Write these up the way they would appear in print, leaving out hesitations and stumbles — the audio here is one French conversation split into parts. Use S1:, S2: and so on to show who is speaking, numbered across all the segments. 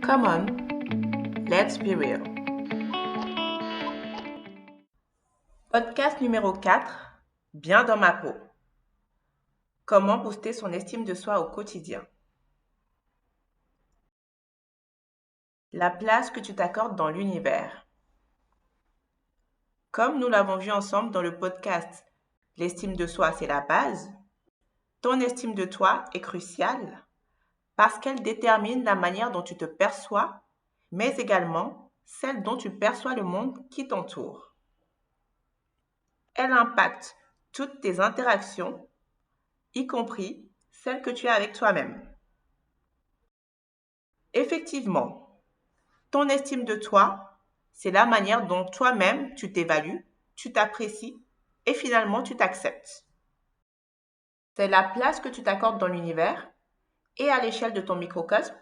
S1: Come on, let's be real. Podcast numéro 4, Bien dans ma peau. Comment booster son estime de soi au quotidien. La place que tu t'accordes dans l'univers. Comme nous l'avons vu ensemble dans le podcast L'estime de soi, c'est la base, ton estime de toi est cruciale parce qu'elle détermine la manière dont tu te perçois, mais également celle dont tu perçois le monde qui t'entoure. Elle impacte toutes tes interactions, y compris celles que tu as avec toi-même. Effectivement, ton estime de toi, c'est la manière dont toi-même tu t'évalues, tu t'apprécies et finalement tu t'acceptes. C'est la place que tu t'accordes dans l'univers et à l'échelle de ton microcosme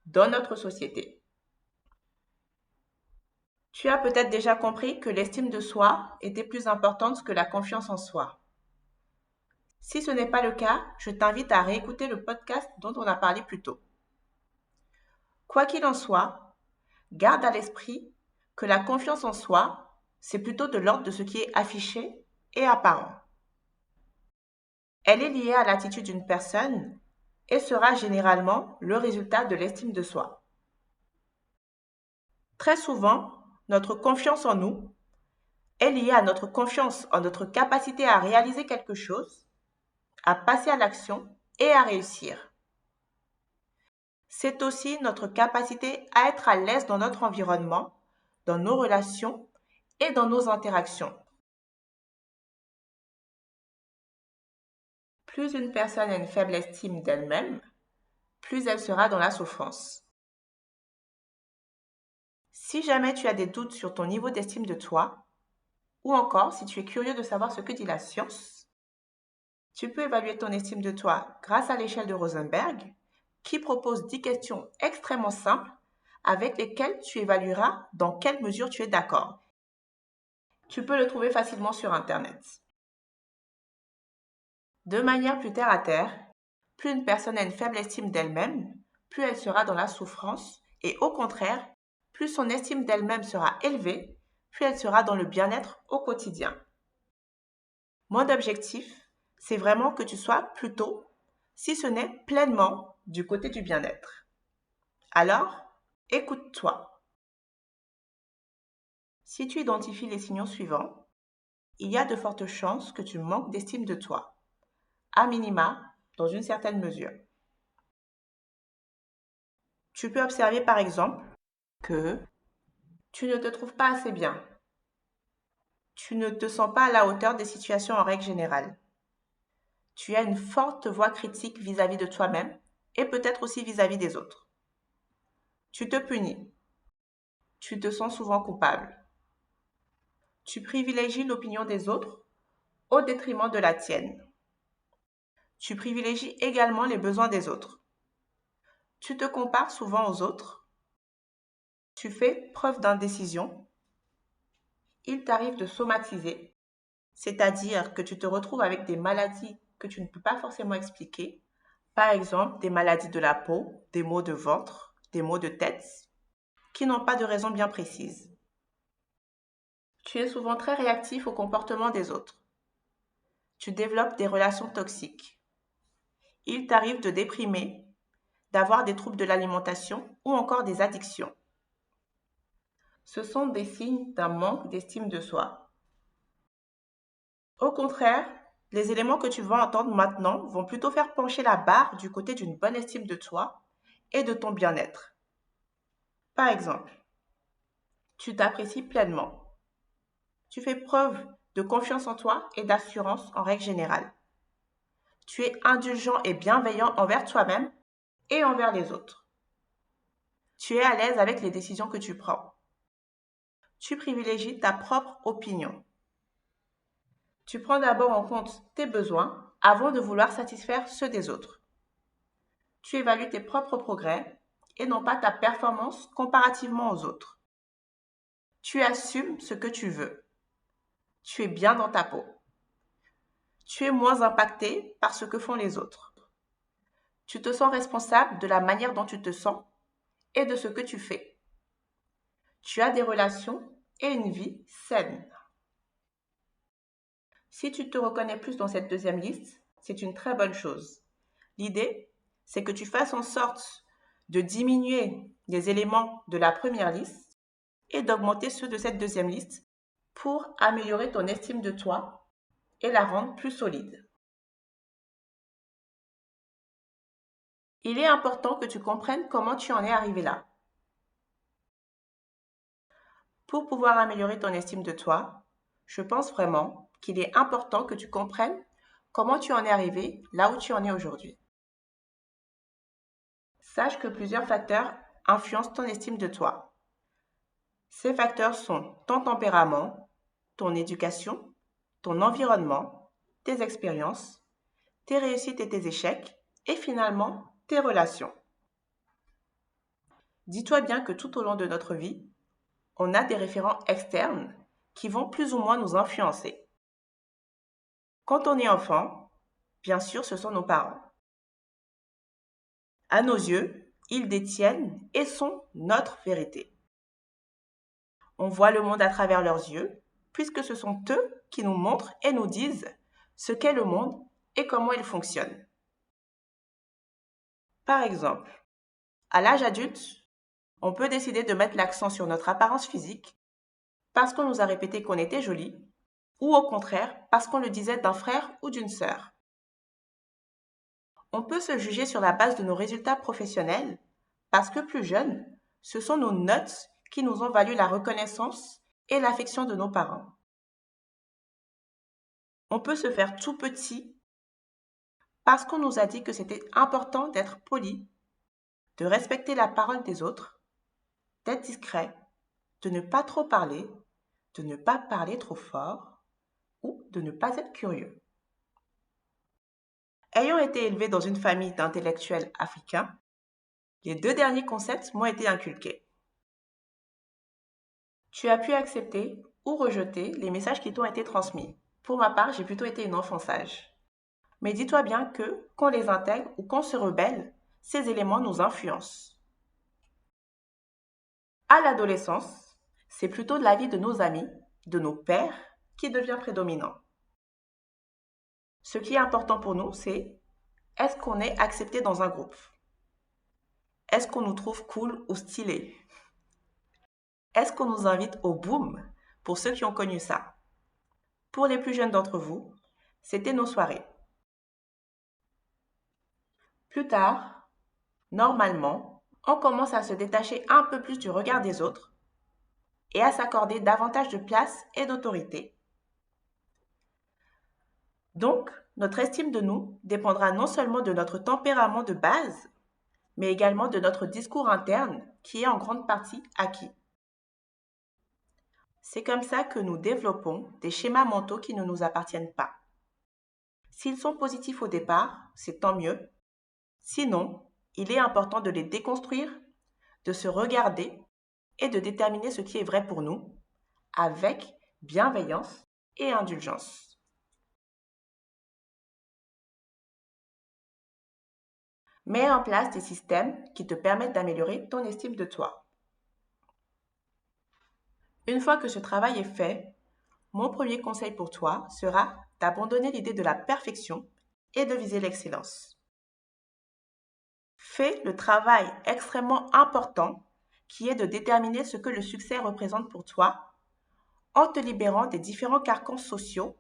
S1: dans notre société. Tu as peut-être déjà compris que l'estime de soi était plus importante que la confiance en soi. Si ce n'est pas le cas, je t'invite à réécouter le podcast dont on a parlé plus tôt. Quoi qu'il en soit, garde à l'esprit que la confiance en soi, c'est plutôt de l'ordre de ce qui est affiché et apparent. Elle est liée à l'attitude d'une personne et sera généralement le résultat de l'estime de soi. Très souvent, notre confiance en nous est liée à notre confiance en notre capacité à réaliser quelque chose, à passer à l'action et à réussir. C'est aussi notre capacité à être à l'aise dans notre environnement, dans nos relations et dans nos interactions. Plus une personne a une faible estime d'elle-même, plus elle sera dans la souffrance. Si jamais tu as des doutes sur ton niveau d'estime de toi, ou encore si tu es curieux de savoir ce que dit la science, tu peux évaluer ton estime de toi grâce à l'échelle de Rosenberg, qui propose 10 questions extrêmement simples avec lesquelles tu évalueras dans quelle mesure tu es d'accord. Tu peux le trouver facilement sur Internet. De manière plus terre à terre, plus une personne a une faible estime d'elle-même, plus elle sera dans la souffrance et au contraire, plus son estime d'elle-même sera élevée, plus elle sera dans le bien-être au quotidien. Mon objectif, c'est vraiment que tu sois plutôt, si ce n'est pleinement, du côté du bien-être. Alors, écoute-toi. Si tu identifies les signaux suivants, il y a de fortes chances que tu manques d'estime de toi, à minima, dans une certaine mesure. Tu peux observer par exemple que tu ne te trouves pas assez bien. Tu ne te sens pas à la hauteur des situations en règle générale. Tu as une forte voix critique vis-à-vis de toi-même et peut-être aussi vis-à-vis des autres. Tu te punis. Tu te sens souvent coupable. Tu privilégies l'opinion des autres au détriment de la tienne. Tu privilégies également les besoins des autres. Tu te compares souvent aux autres. Tu fais preuve d'indécision. Il t'arrive de somatiser, c'est-à-dire que tu te retrouves avec des maladies que tu ne peux pas forcément expliquer, par exemple des maladies de la peau, des maux de ventre, des maux de tête, qui n'ont pas de raison bien précise. Tu es souvent très réactif au comportement des autres. Tu développes des relations toxiques. Il t'arrive de déprimer, d'avoir des troubles de l'alimentation ou encore des addictions. Ce sont des signes d'un manque d'estime de soi. Au contraire, les éléments que tu vas entendre maintenant vont plutôt faire pencher la barre du côté d'une bonne estime de toi et de ton bien-être. Par exemple, tu t'apprécies pleinement. Tu fais preuve de confiance en toi et d'assurance en règle générale. Tu es indulgent et bienveillant envers toi-même et envers les autres. Tu es à l'aise avec les décisions que tu prends. Tu privilégies ta propre opinion. Tu prends d'abord en compte tes besoins avant de vouloir satisfaire ceux des autres. Tu évalues tes propres progrès et non pas ta performance comparativement aux autres. Tu assumes ce que tu veux. Tu es bien dans ta peau. Tu es moins impacté par ce que font les autres. Tu te sens responsable de la manière dont tu te sens et de ce que tu fais. Tu as des relations et une vie saine. Si tu te reconnais plus dans cette deuxième liste, c'est une très bonne chose. L'idée, c'est que tu fasses en sorte de diminuer les éléments de la première liste et d'augmenter ceux de cette deuxième liste pour améliorer ton estime de toi et la rendre plus solide. Il est important que tu comprennes comment tu en es arrivé là. Pour pouvoir améliorer ton estime de toi, je pense vraiment qu'il est important que tu comprennes comment tu en es arrivé là où tu en es aujourd'hui. Sache que plusieurs facteurs influencent ton estime de toi. Ces facteurs sont ton tempérament, ton éducation, ton environnement, tes expériences, tes réussites et tes échecs, et finalement, tes relations. Dis-toi bien que tout au long de notre vie, on a des référents externes qui vont plus ou moins nous influencer. Quand on est enfant, bien sûr, ce sont nos parents. À nos yeux, ils détiennent et sont notre vérité. On voit le monde à travers leurs yeux, puisque ce sont eux qui nous montrent et nous disent ce qu'est le monde et comment il fonctionne. Par exemple, à l'âge adulte, on peut décider de mettre l'accent sur notre apparence physique parce qu'on nous a répété qu'on était joli, ou au contraire parce qu'on le disait d'un frère ou d'une sœur. On peut se juger sur la base de nos résultats professionnels parce que plus jeunes, ce sont nos notes qui nous ont valu la reconnaissance et l'affection de nos parents. On peut se faire tout petit parce qu'on nous a dit que c'était important d'être poli, de respecter la parole des autres, d'être discret, de ne pas trop parler, de ne pas parler trop fort ou de ne pas être curieux. Ayant été élevé dans une famille d'intellectuels africains, les deux derniers concepts m'ont été inculqués. Tu as pu accepter ou rejeter les messages qui t'ont été transmis. Pour ma part, j'ai plutôt été une enfant sage. Mais dis-toi bien que, qu'on les intègre ou qu'on se rebelle, ces éléments nous influencent. À l'adolescence, c'est plutôt l'avis de nos amis, de nos pairs, qui devient prédominant. Ce qui est important pour nous, c'est est-ce qu'on est accepté dans un groupe? Est-ce qu'on nous trouve cool ou stylé? Est-ce qu'on nous invite au boom pour ceux qui ont connu ça? Pour les plus jeunes d'entre vous, c'était nos soirées. Plus tard, normalement, on commence à se détacher un peu plus du regard des autres et à s'accorder davantage de place et d'autorité. Donc, notre estime de nous dépendra non seulement de notre tempérament de base, mais également de notre discours interne qui est en grande partie acquis. C'est comme ça que nous développons des schémas mentaux qui ne nous appartiennent pas. S'ils sont positifs au départ, c'est tant mieux. Sinon, il est important de les déconstruire, de se regarder et de déterminer ce qui est vrai pour nous, avec bienveillance et indulgence. Mets en place des systèmes qui te permettent d'améliorer ton estime de toi. Une fois que ce travail est fait, mon premier conseil pour toi sera d'abandonner l'idée de la perfection et de viser l'excellence. Fais le travail extrêmement important qui est de déterminer ce que le succès représente pour toi en te libérant des différents carcans sociaux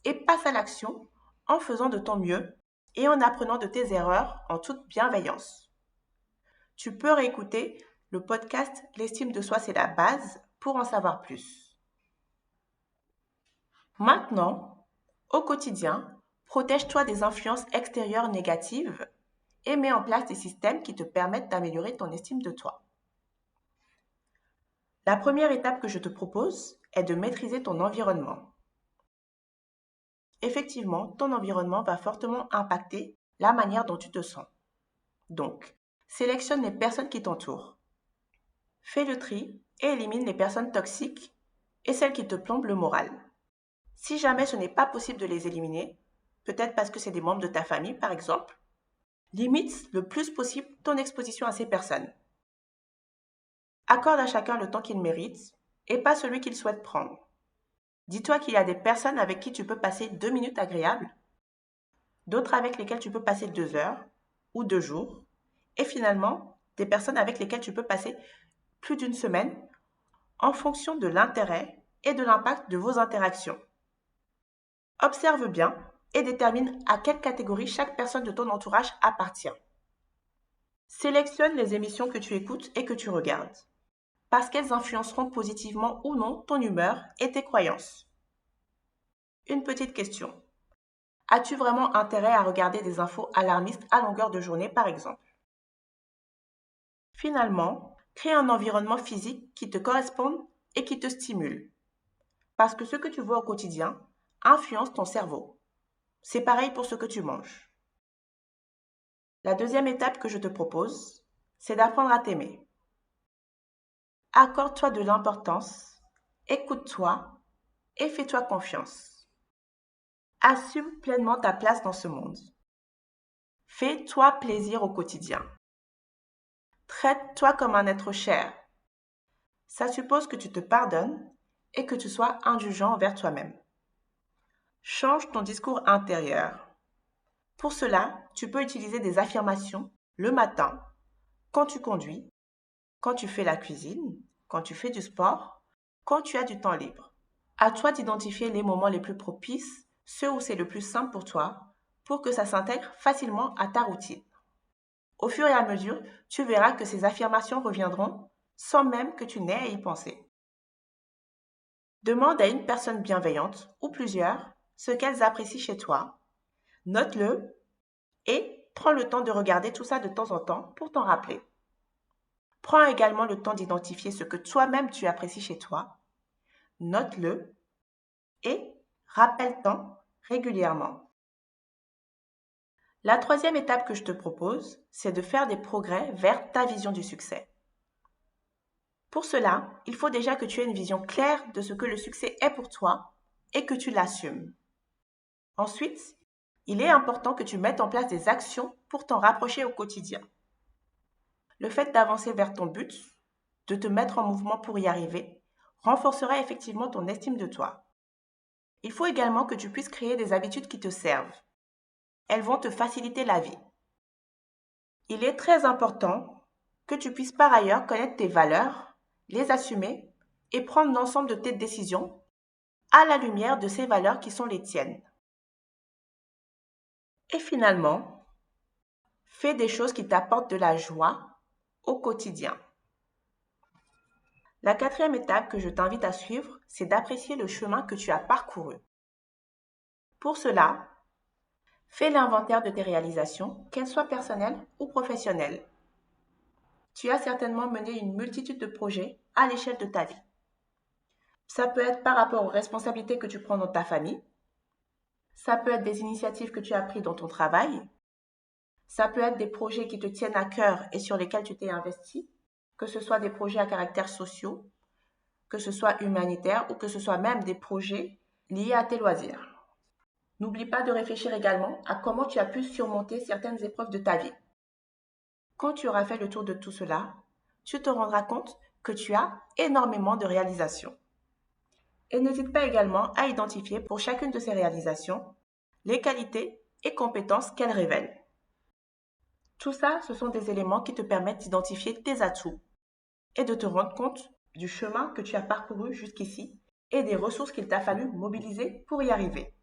S1: et passe à l'action en faisant de ton mieux et en apprenant de tes erreurs en toute bienveillance. Tu peux réécouter le podcast L'estime de soi, c'est la base pour en savoir plus. Maintenant, au quotidien, protège-toi des influences extérieures négatives et mets en place des systèmes qui te permettent d'améliorer ton estime de toi. La première étape que je te propose est de maîtriser ton environnement. Effectivement, ton environnement va fortement impacter la manière dont tu te sens. Donc, sélectionne les personnes qui t'entourent. Fais le tri et élimine les personnes toxiques et celles qui te plombent le moral. Si jamais ce n'est pas possible de les éliminer, peut-être parce que c'est des membres de ta famille par exemple, limite le plus possible ton exposition à ces personnes. Accorde à chacun le temps qu'il mérite et pas celui qu'il souhaite prendre. Dis-toi qu'il y a des personnes avec qui tu peux passer 2 minutes agréables, d'autres avec lesquelles tu peux passer 2 heures ou 2 jours, et finalement, des personnes avec lesquelles tu peux passer plus d'une semaine en fonction de l'intérêt et de l'impact de vos interactions. Observe bien et détermine à quelle catégorie chaque personne de ton entourage appartient. Sélectionne les émissions que tu écoutes et que tu regardes, parce qu'elles influenceront positivement ou non ton humeur et tes croyances. Une petite question. As-tu vraiment intérêt à regarder des infos alarmistes à longueur de journée, par exemple? Finalement, crée un environnement physique qui te corresponde et qui te stimule. Parce que ce que tu vois au quotidien influence ton cerveau. C'est pareil pour ce que tu manges. La deuxième étape que je te propose, c'est d'apprendre à t'aimer. Accorde-toi de l'importance, écoute-toi et fais-toi confiance. Assume pleinement ta place dans ce monde. Fais-toi plaisir au quotidien. Traite-toi comme un être cher. Ça suppose que tu te pardonnes et que tu sois indulgent envers toi-même. Change ton discours intérieur. Pour cela, tu peux utiliser des affirmations le matin, quand tu conduis, quand tu fais la cuisine, quand tu fais du sport, quand tu as du temps libre. À toi d'identifier les moments les plus propices, ceux où c'est le plus simple pour toi, pour que ça s'intègre facilement à ta routine. Au fur et à mesure, tu verras que ces affirmations reviendront sans même que tu n'aies à y penser. Demande à une personne bienveillante ou plusieurs ce qu'elles apprécient chez toi. Note-le et prends le temps de regarder tout ça de temps en temps pour t'en rappeler. Prends également le temps d'identifier ce que toi-même tu apprécies chez toi. Note-le et rappelle-t'en régulièrement. La troisième étape que je te propose, c'est de faire des progrès vers ta vision du succès. Pour cela, il faut déjà que tu aies une vision claire de ce que le succès est pour toi et que tu l'assumes. Ensuite, il est important que tu mettes en place des actions pour t'en rapprocher au quotidien. Le fait d'avancer vers ton but, de te mettre en mouvement pour y arriver, renforcera effectivement ton estime de toi. Il faut également que tu puisses créer des habitudes qui te servent. Elles vont te faciliter la vie. Il est très important que tu puisses par ailleurs connaître tes valeurs, les assumer et prendre l'ensemble de tes décisions à la lumière de ces valeurs qui sont les tiennes. Et finalement, fais des choses qui t'apportent de la joie au quotidien. La quatrième étape que je t'invite à suivre, c'est d'apprécier le chemin que tu as parcouru. Pour cela, fais l'inventaire de tes réalisations, qu'elles soient personnelles ou professionnelles. Tu as certainement mené une multitude de projets à l'échelle de ta vie. Ça peut être par rapport aux responsabilités que tu prends dans ta famille. Ça peut être des initiatives que tu as prises dans ton travail. Ça peut être des projets qui te tiennent à cœur et sur lesquels tu t'es investi, que ce soit des projets à caractère sociaux, que ce soit humanitaire ou que ce soit même des projets liés à tes loisirs. N'oublie pas de réfléchir également à comment tu as pu surmonter certaines épreuves de ta vie. Quand tu auras fait le tour de tout cela, tu te rendras compte que tu as énormément de réalisations. Et n'hésite pas également à identifier pour chacune de ces réalisations les qualités et compétences qu'elles révèlent. Tout ça, ce sont des éléments qui te permettent d'identifier tes atouts et de te rendre compte du chemin que tu as parcouru jusqu'ici et des ressources qu'il t'a fallu mobiliser pour y arriver.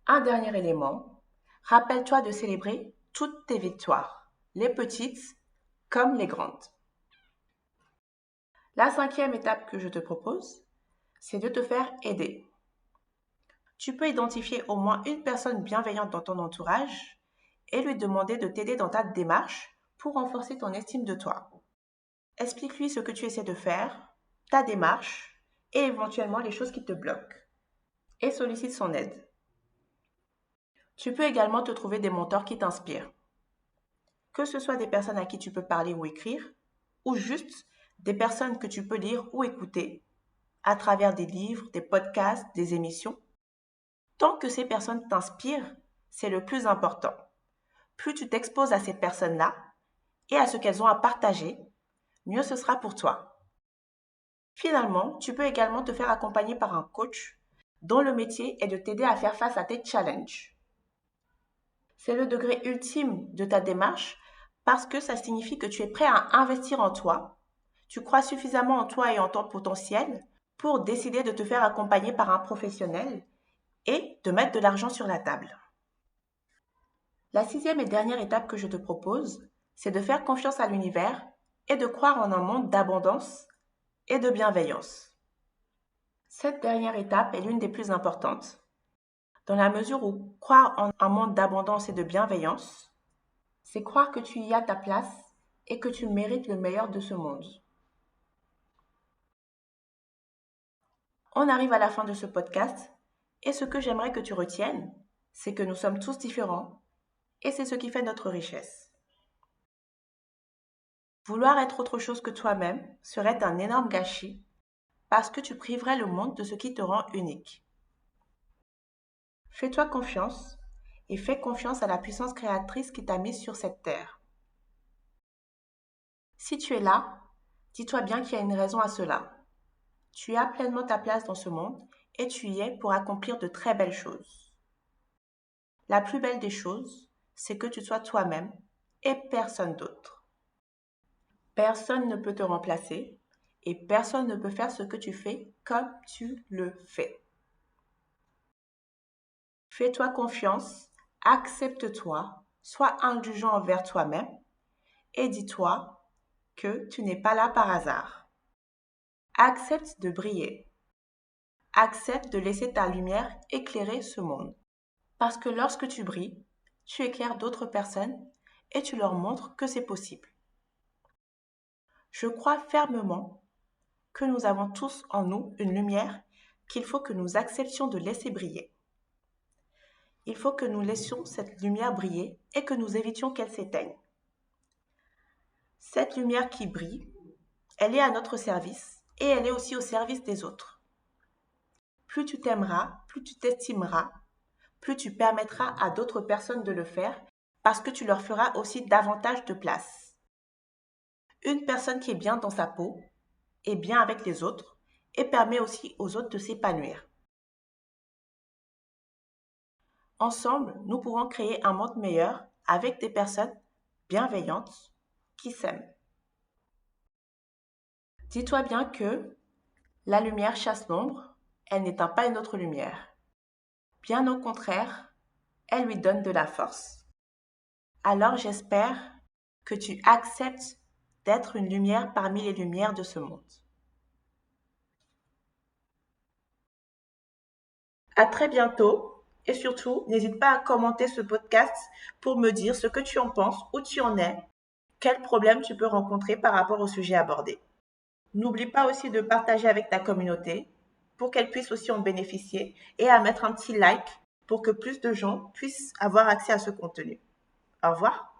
S1: Un dernier élément, rappelle-toi de célébrer toutes tes victoires, les petites comme les grandes. La cinquième étape que je te propose, c'est de te faire aider. Tu peux identifier au moins une personne bienveillante dans ton entourage et lui demander de t'aider dans ta démarche pour renforcer ton estime de toi. Explique-lui ce que tu essaies de faire, ta démarche et éventuellement les choses qui te bloquent et sollicite son aide. Tu peux également te trouver des mentors qui t'inspirent. Que ce soit des personnes à qui tu peux parler ou écrire, ou juste des personnes que tu peux lire ou écouter à travers des livres, des podcasts, des émissions. Tant que ces personnes t'inspirent, c'est le plus important. Plus tu t'exposes à ces personnes-là et à ce qu'elles ont à partager, mieux ce sera pour toi. Finalement, tu peux également te faire accompagner par un coach dont le métier est de t'aider à faire face à tes challenges. C'est le degré ultime de ta démarche parce que ça signifie que tu es prêt à investir en toi, tu crois suffisamment en toi et en ton potentiel pour décider de te faire accompagner par un professionnel et de mettre de l'argent sur la table. La sixième et dernière étape que je te propose, c'est de faire confiance à l'univers et de croire en un monde d'abondance et de bienveillance. Cette dernière étape est l'une des plus importantes, dans la mesure où croire en un monde d'abondance et de bienveillance, c'est croire que tu y as ta place et que tu mérites le meilleur de ce monde. On arrive à la fin de ce podcast et ce que j'aimerais que tu retiennes, c'est que nous sommes tous différents et c'est ce qui fait notre richesse. Vouloir être autre chose que toi-même serait un énorme gâchis parce que tu priverais le monde de ce qui te rend unique. Fais-toi confiance et fais confiance à la puissance créatrice qui t'a mise sur cette terre. Si tu es là, dis-toi bien qu'il y a une raison à cela. Tu as pleinement ta place dans ce monde et tu y es pour accomplir de très belles choses. La plus belle des choses, c'est que tu sois toi-même et personne d'autre. Personne ne peut te remplacer et personne ne peut faire ce que tu fais comme tu le fais. Fais-toi confiance, accepte-toi, sois indulgent envers toi-même et dis-toi que tu n'es pas là par hasard. Accepte de briller. Accepte de laisser ta lumière éclairer ce monde. Parce que lorsque tu brilles, tu éclaires d'autres personnes et tu leur montres que c'est possible. Je crois fermement que nous avons tous en nous une lumière qu'il faut que nous acceptions de laisser briller. Il faut que nous laissions cette lumière briller et que nous évitions qu'elle s'éteigne. Cette lumière qui brille, elle est à notre service et elle est aussi au service des autres. Plus tu t'aimeras, plus tu t'estimeras, plus tu permettras à d'autres personnes de le faire parce que tu leur feras aussi davantage de place. Une personne qui est bien dans sa peau est bien avec les autres et permet aussi aux autres de s'épanouir. Ensemble, nous pourrons créer un monde meilleur avec des personnes bienveillantes qui s'aiment. Dis-toi bien que la lumière chasse l'ombre, elle n'éteint pas une autre lumière. Bien au contraire, elle lui donne de la force. Alors j'espère que tu acceptes d'être une lumière parmi les lumières de ce monde. À très bientôt et surtout, n'hésite pas à commenter ce podcast pour me dire ce que tu en penses, où tu en es, quels problèmes tu peux rencontrer par rapport au sujet abordé. N'oublie pas aussi de partager avec ta communauté pour qu'elle puisse aussi en bénéficier et à mettre un petit like pour que plus de gens puissent avoir accès à ce contenu. Au revoir.